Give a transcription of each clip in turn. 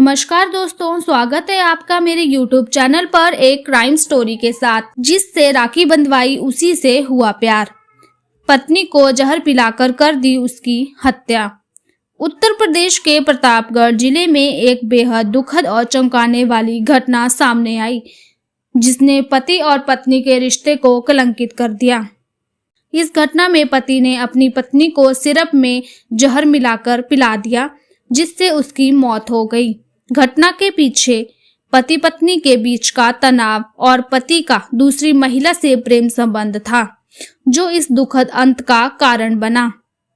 नमस्कार दोस्तों, स्वागत है आपका मेरे YouTube चैनल पर एक क्राइम स्टोरी के साथ। जिससे राखी बंधवाई उसी से हुआ प्यार। पत्नी को जहर पिलाकर कर दी उसकी हत्या। उत्तर प्रदेश के प्रतापगढ़ जिले में एक बेहद दुखद और चौंकाने वाली घटना सामने आई, जिसने पति और पत्नी के रिश्ते को कलंकित कर दिया। इस घटना में पति ने अपनी पत्नी को सिरप में जहर मिलाकर पिला दिया, जिससे उसकी मौत हो गई। घटना के पीछे पति पत्नी के बीच का तनाव और पति का दूसरी महिला से प्रेम संबंध था, जो इस दुखद अंत का कारण बना।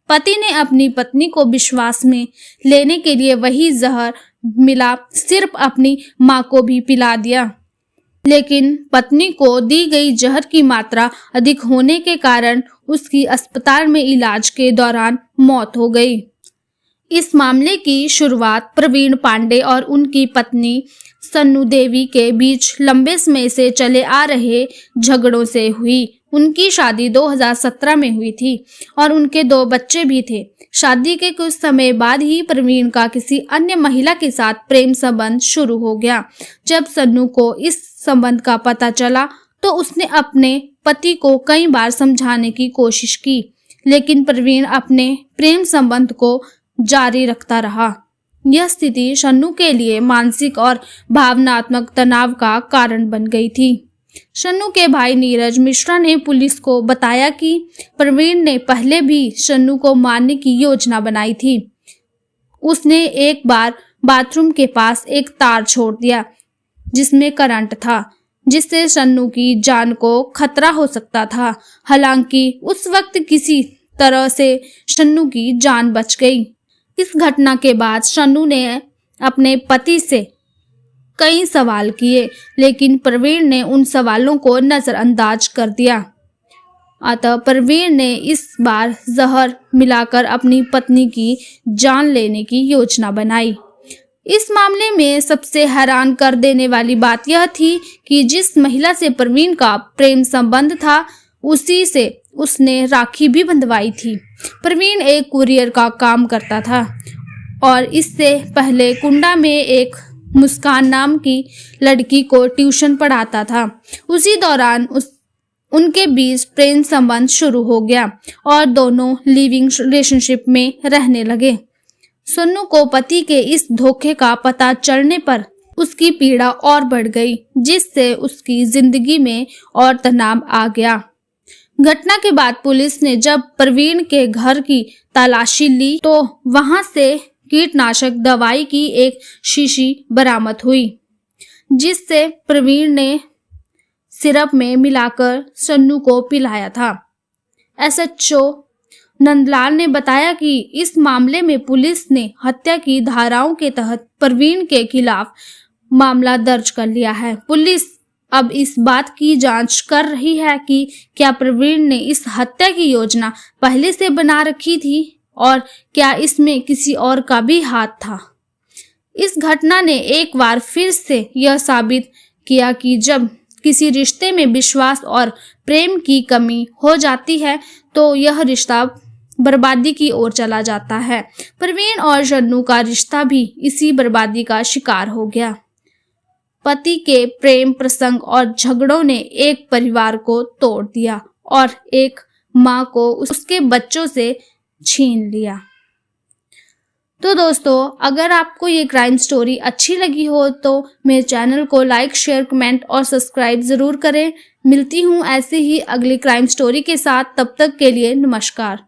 पति ने अपनी पत्नी को विश्वास में लेने के लिए वही जहर मिला सिर्फ अपनी मां को भी पिला दिया, लेकिन पत्नी को दी गई जहर की मात्रा अधिक होने के कारण उसकी अस्पताल में इलाज के दौरान मौत हो गई। इस मामले की शुरुआत प्रवीण पांडे और उनकी पत्नी सन्नू देवी के बीच लंबे समय से चले आ रहे झगड़ों से हुई। उनकी शादी 2017 में हुई थी और उनके 2 बच्चे भी थे। शादी के कुछ समय बाद ही प्रवीण का किसी अन्य महिला के साथ प्रेम संबंध शुरू हो गया। जब सन्नू को इस संबंध का पता चला तो उसने अपने पति को कई बार समझाने की कोशिश की, लेकिन प्रवीण अपने प्रेम संबंध को जारी रखता रहा। यह स्थिति सन्नू के लिए मानसिक और भावनात्मक तनाव का कारण बन गई थी। सन्नू के भाई नीरज मिश्रा ने पुलिस को बताया कि प्रवीण ने पहले भी सन्नू को मारने की योजना बनाई थी। उसने एक बार बाथरूम के पास एक तार छोड़ दिया जिसमें करंट था, जिससे सन्नू की जान को खतरा हो सकता था। हालांकि उस वक्त किसी तरह से सन्नू की जान बच गई। इस घटना के बाद सन्नू ने अपने पति से कई सवाल किए, लेकिन प्रवीण ने उन सवालों को नजरअंदाज कर दिया। अतः प्रवीण ने इस बार जहर मिलाकर अपनी पत्नी की जान लेने की योजना बनाई। इस मामले में सबसे हैरान कर देने वाली बात यह थी कि जिस महिला से प्रवीण का प्रेम संबंध था, उसी से उसने राखी भी बंधवाई थी। प्रवीण एक कुरियर का काम करता था और इससे पहले कुंडा में एक मुस्कान नाम की लड़की को ट्यूशन पढ़ाता था। उसी दौरान उनके बीच प्रेम संबंध शुरू हो गया और दोनों लिविंग रिलेशनशिप में रहने लगे। सन्नू को पति के इस धोखे का पता चलने पर उसकी पीड़ा और बढ़ गई, जिससे उसकी जिंदगी में और तनाव आ गया। घटना के बाद पुलिस ने जब प्रवीण के घर की तलाशी ली तो वहां से कीटनाशक दवाई की एक शीशी बरामद हुई, जिससे प्रवीण ने सिरप में मिलाकर सन्नू को पिलाया था। एसएचओ नंदलाल ने बताया कि इस मामले में पुलिस ने हत्या की धाराओं के तहत प्रवीण के खिलाफ मामला दर्ज कर लिया है। पुलिस अब इस बात की जांच कर रही है कि क्या प्रवीण ने इस हत्या की योजना पहले से बना रखी थी और क्या इसमें किसी और का भी हाथ था। इस घटना ने एक बार फिर से यह साबित किया कि जब किसी रिश्ते में विश्वास और प्रेम की कमी हो जाती है तो यह रिश्ता बर्बादी की ओर चला जाता है। प्रवीण और सन्नू का रिश्ता भी इसी बर्बादी का शिकार हो गया। पति के प्रेम प्रसंग और झगड़ों ने एक परिवार को तोड़ दिया और एक मां को उसके बच्चों से छीन लिया। तो दोस्तों, अगर आपको ये क्राइम स्टोरी अच्छी लगी हो तो मेरे चैनल को लाइक, शेयर, कमेंट और सब्सक्राइब जरूर करें। मिलती हूँ ऐसे ही अगली क्राइम स्टोरी के साथ। तब तक के लिए नमस्कार।